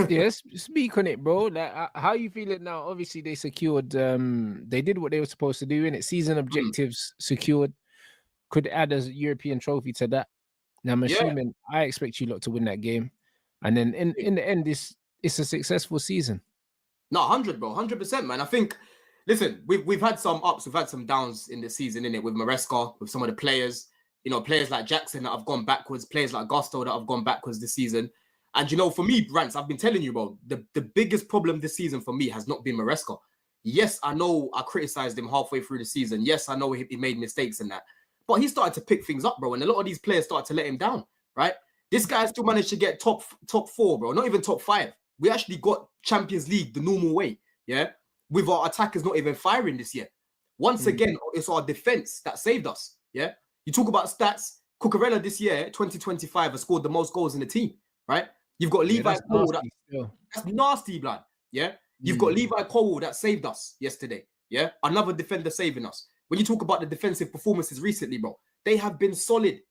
Yes, speak on it, bro. Like, how you feeling now? Obviously, they secured. They did what they were supposed to do in it. Season objectives secured. Could add a European trophy to that. Now I'm Yeah. assuming I expect you lot to win that game, and then in the end, it's a successful season. No, 100, bro. 100%, man. I think, listen, we've had some ups, we've had some downs in the season, innit? With Maresca, with some of the players, players like Jackson that have gone backwards, players like Gusto that have gone backwards this season. And, for me, Rants, I've been telling you, bro, the biggest problem this season for me has not been Maresca. Yes, I know I criticized him halfway through the season. Yes, I know he made mistakes in that. But he started to pick things up, bro. And a lot of these players started to let him down, right? This guy still managed to get top four, bro. Not even top five. We actually got Champions League the normal way, yeah? With our attackers not even firing this year. Once again, it's our defense that saved us, yeah? You talk about stats. Cucurella this year, 2025, has scored the most goals in the team, right? You've got Levi Cole. That's nasty, blood, yeah? You've got Levi Cole that saved us yesterday, yeah? Another defender saving us. When you talk about the defensive performances recently, bro, they have been solid.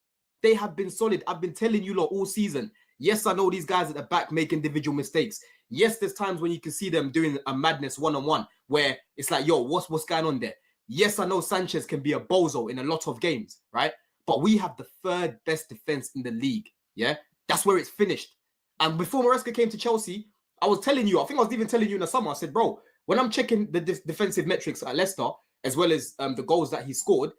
They have been solid. I've been telling you lot all season. Yes, I know these guys at the back make individual mistakes. Yes, there's times when you can see them doing a madness one-on-one where it's like, yo, what's going on there? Yes, I know Sanchez can be a bozo in a lot of games, right? But we have the third best defense in the league, yeah? That's where it's finished. And before Maresca came to Chelsea, I was telling you, I think I was even telling you in the summer, I said, bro, when I'm checking the defensive metrics at Leicester, as well as the goals that he scored,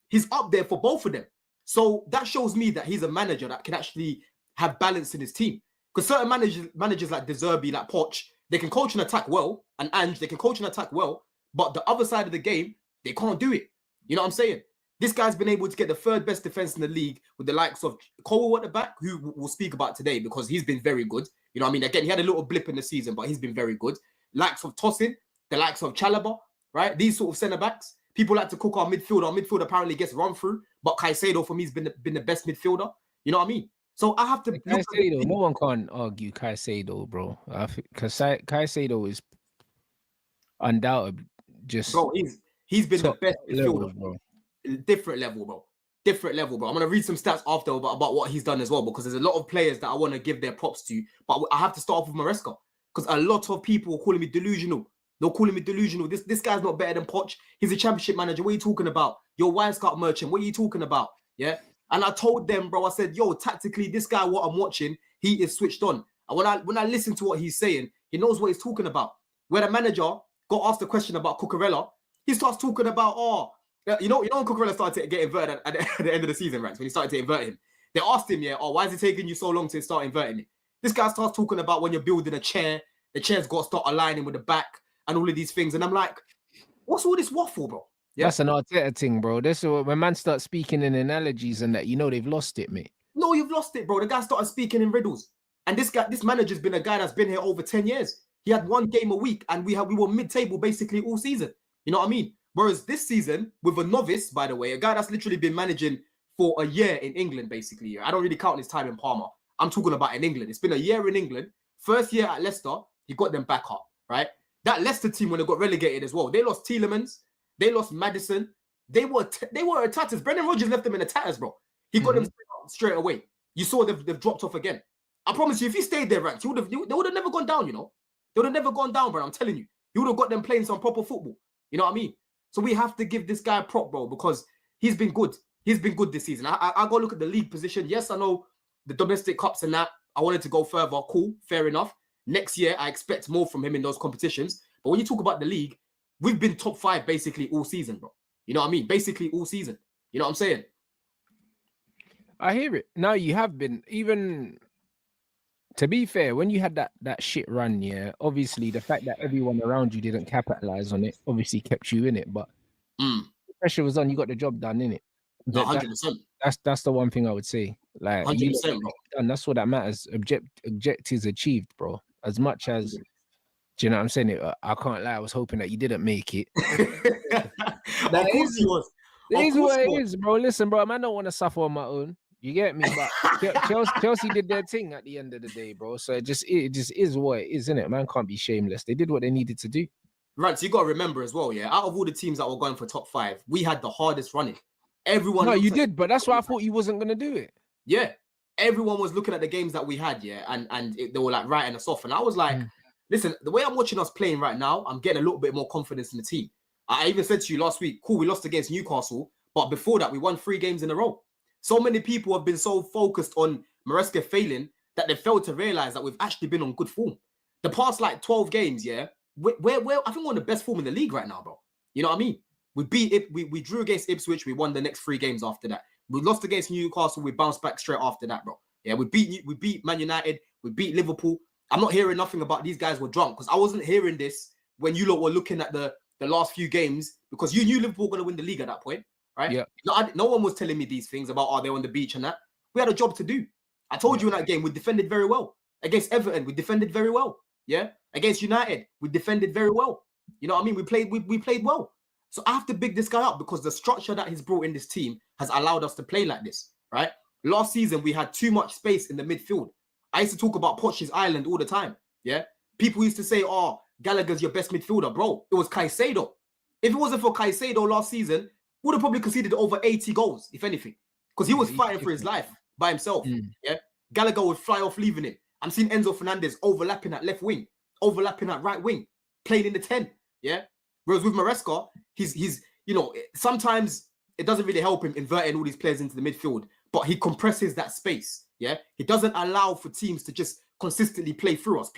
he's up there for both of them. So that shows me that he's a manager that can actually have balance in his team. Because certain managers like De Zerbi, like Poch, they can coach and attack well, and Ange, they can coach and attack well, but the other side of the game, they can't do it. You know what I'm saying? This guy's been able to get the third best defense in the league with the likes of Cole at the back, who we'll speak about today because he's been very good. You know what I mean? Again, he had a little blip in the season, but he's been very good. Likes of Tosin, the likes of Chalobah, right? These sort of centre-backs. People like to cook our midfield. Our midfield apparently gets run through, but Caicedo for me has been the best midfielder. You know what I mean? So I have to. Caicedo, no one can argue Caicedo, bro. Because Caicedo is undoubtedly just. Bro, he's been the best midfielder, level, bro. Different level, bro. Different level, bro. I'm gonna read some stats after about what he's done as well, because there's a lot of players that I want to give their props to, but I have to start off with Maresca because a lot of people are calling me delusional. They're calling me delusional. This guy's not better than Poch. He's a championship manager. What are you talking about? You're Wine Scout merchant. What are you talking about? Yeah. And I told them, bro, I said, yo, tactically, this guy, what I'm watching, he is switched on. And when I listen to what he's saying, he knows what he's talking about. When a manager got asked a question about Cucurella, he starts talking about, you know when Cucurella started to get inverted at the end of the season, right? When he started to invert him. They asked him, why is it taking you so long to start inverting it? This guy starts talking about when you're building a chair, the chair's got to start aligning with the back and all of these things. And I'm like, what's all this waffle, bro? Yeah? That's an Arteta thing, bro. This when man starts speaking in analogies and that, they've lost it, mate. No, you've lost it, bro. The guy started speaking in riddles. And this manager's been a guy that's been here over 10 years. He had one game a week and we were mid-table basically all season. You know what I mean? Whereas this season, with a novice, by the way, a guy that's literally been managing for a year in England, basically. I don't really count his time in Parma. I'm talking about in England. It's been a year in England. First year at Leicester, he got them back up, right? That Leicester team, when they got relegated as well, they lost Tielemans, they lost Maddison. They were a tatters. Brendan Rodgers left them in a tatters, bro. He got them straight away. You saw they've dropped off again. I promise you, if he stayed there, Rants, they would have never gone down, They would have never gone down, bro. I'm telling you. He would have got them playing some proper football. You know what I mean? So we have to give this guy a prop, bro, because he's been good. He's been good this season. I go look at the league position. Yes, I know the domestic cups and that. I wanted to go further. Cool, fair enough. Next year, I expect more from him in those competitions. But when you talk about the league, we've been top 5 basically all season, bro. You know what I mean? Basically all season. You know what I'm saying? I hear it. No, you have been. Even, to be fair, when you had that shit run, obviously the fact that everyone around you didn't capitalize on it obviously kept you in it. But the pressure was on. You got the job done, innit? No, 100%. That's the one thing I would say. Like 100%, bro. And that's what that matters. Objectives achieved, bro. As much as, do you know what I'm saying? I can't lie. I was hoping that you didn't make it. Of course he was. It is what it is, bro. Listen, bro, I don't want to suffer on my own. You get me? But Chelsea did their thing at the end of the day, bro. So it just is what it is, innit? Man can't be shameless. They did what they needed to do. Right, so you got to remember as well, out of all the teams that were going for top 5, we had the hardest running. Everyone. No, you did, but that's why I thought you wasn't going to do it. Yeah. everyone was looking at the games that we had, yeah, and they were like writing us off. And I was like, listen, the way I'm watching us playing right now, I'm getting a little bit more confidence in the team. I even said to you last week, cool, we lost against Newcastle, but before that, we won 3 games in a row. So many people have been so focused on Maresca failing that they failed to realize that we've actually been on good form. The past like 12 games, yeah, we're I think we're on the best form in the league right now, bro. You know what I mean? We beat it. We drew against Ipswich. We won the next 3 games after that. We lost against Newcastle. We bounced back straight after that, bro. Yeah, we beat Man United. We beat Liverpool. I'm not hearing nothing about these guys were drunk because I wasn't hearing this when you lot were looking at the last few games because you knew Liverpool were going to win the league at that point, right? Yeah. No one was telling me these things about they're on the beach and that. We had a job to do. I told you in that game, we defended very well. Against Everton, we defended very well. Yeah. Against United, we defended very well. You know what I mean? We played well. So I have to big this guy up because the structure that he's brought in this team has allowed us to play like this, right? Last season, we had too much space in the midfield. I used to talk about Poch's Island all the time, yeah? People used to say, oh, Gallagher's your best midfielder. Bro, it was Caicedo. If it wasn't for Caicedo last season, we would have probably conceded over 80 goals, if anything, because he was fighting for his life by himself, yeah? Gallagher would fly off leaving him. I'm seeing Enzo Fernandez overlapping at left wing, overlapping at right wing, playing in the 10, yeah? Whereas with Maresca, he's you know, sometimes it doesn't really help him inverting all these players into the midfield, but he compresses that space, yeah? He doesn't allow for teams to just consistently play through us.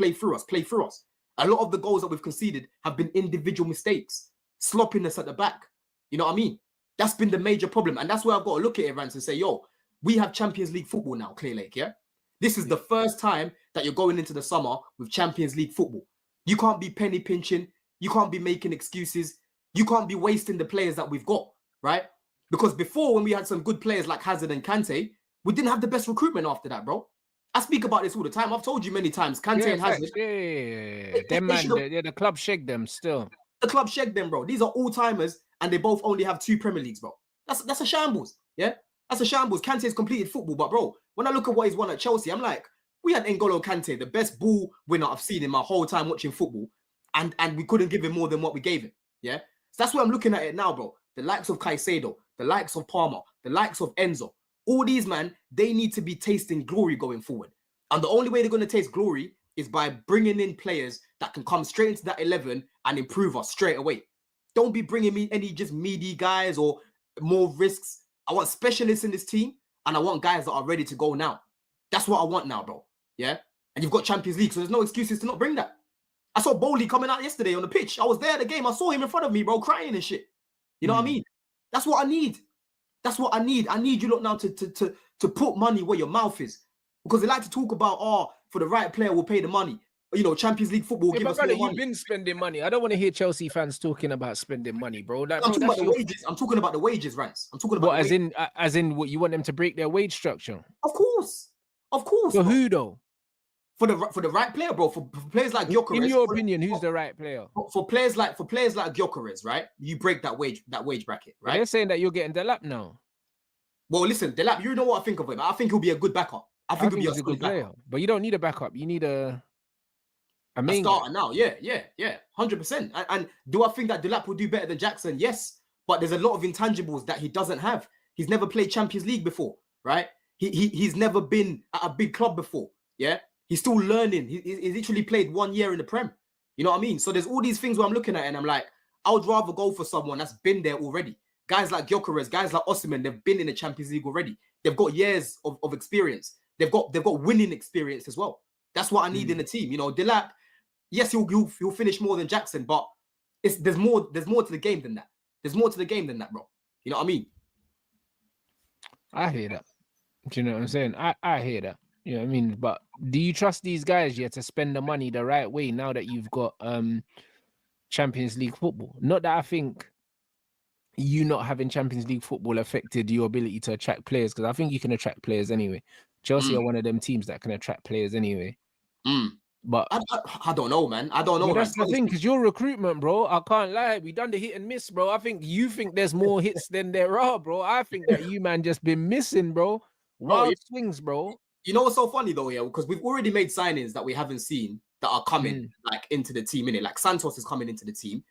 A lot of the goals that we've conceded have been individual mistakes, sloppiness at the back. You know what I mean? That's been the major problem. And that's where I've got to look at it, Rants, and say, yo, we have Champions League football now, Clear Lake, yeah? This is the first time that you're going into the summer with Champions League football. You can't be penny pinching. You can't be making excuses. You can't be wasting the players that we've got, right? Because before, when we had some good players like Hazard and Kante, we didn't have the best recruitment after that, bro. I speak about this all the time. I've told you many times, Kante and Hazard. The club shagged them still. The club shagged them, bro. These are all-timers, and they both only have 2 Premier Leagues, bro. That's a shambles, yeah? That's a shambles. Kante's completed football, but bro, when I look at what he's won at Chelsea, I'm like, we had N'Golo Kante, the best ball winner I've seen in my whole time watching football, and we couldn't give him more than what we gave him, yeah? So that's where I'm looking at it now, bro. The likes of Caicedo, the likes of Palmer, the likes of Enzo, all these, man, they need to be tasting glory going forward. And the only way they're going to taste glory is by bringing in players that can come straight into that 11 and improve us straight away. Don't be bringing me any just meaty guys or more risks. I want specialists in this team, and I want guys that are ready to go now. That's what I want now, bro. Yeah? And you've got Champions League, so there's no excuses to not bring that. I saw Bowley coming out yesterday on the pitch. I was there at the game. I saw him in front of me, bro, crying and shit. You know what I mean? That's what I need. That's what I need. I need you lot now to put money where your mouth is. Because they like to talk about, oh, for the right player, we'll pay the money. You know, Champions League football will give us more money. You've been spending money. I don't want to hear Chelsea fans talking about spending money, bro. Like, I'm talking about the wages. I'm talking about the wages, Rants. I'm talking about what, as in what you want them to break their wage structure? Of course. For who though? For the right player, bro. For players like Gyökeres. In your opinion, who's the right player? For players like Gyökeres, right? You break that wage bracket, right? They're saying that you're getting Delap now. Well, listen, Delap, you know what I think of him. I think he'll be a good backup. I think he'll be a good player. But you don't need a backup. You need a starter now. Yeah, 100%. And do I think that Delap will do better than Jackson? Yes, but there's a lot of intangibles that he doesn't have. He's never played Champions League before, right? He's never been at a big club before. Yeah, he's still learning. He literally played 1 year in the Prem. You know what I mean? So there's all these things where I'm looking at and I'm like, I would rather go for someone that's been there already. Guys like Gyökeres, guys like Osimhen, they've been in the Champions League already. They've got years of experience. They've got winning experience as well. That's what I need in the team. You know, Delap, yes, he'll finish more than Jackson, but there's more to the game than that. There's more to the game than that, bro. You know what I mean? I hear that. Do you know what I'm saying? I hear that. You know what I mean? But do you trust these guys yet to spend the money the right way now that you've got Champions League football? Not that I think you not having Champions League football affected your ability to attract players, because I think you can attract players anyway. Chelsea are one of them teams that can attract players anyway. But I don't know, man. I don't know. That's the thing, because your recruitment, bro, I can't lie. We done the hit and miss, bro. I think you think there's more hits than there are, bro. I think that you, man, just been missing, bro. Wild swings, bro. You know what's so funny though, yeah? Because we've already made signings that we haven't seen that are coming like into the team, innit? Like Santos is coming into the team.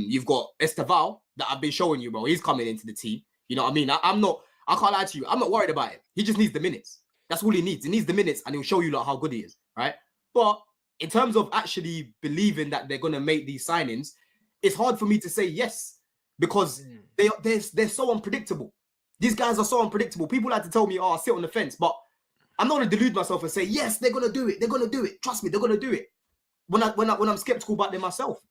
You've got Esteval that I've been showing you, bro. He's coming into the team. You know what I mean? I can't lie to you. I'm not worried about it. He just needs the minutes. That's all he needs. He needs the minutes, and he'll show you like how good he is, right? But in terms of actually believing that they're gonna make these signings, it's hard for me to say yes because they're so unpredictable. These guys are so unpredictable. People like to tell me, "Oh, sit on the fence," but I'm not gonna delude myself and say, "Yes, they're gonna do it. They're gonna do it. Trust me, they're gonna do it." When I'm skeptical about them myself.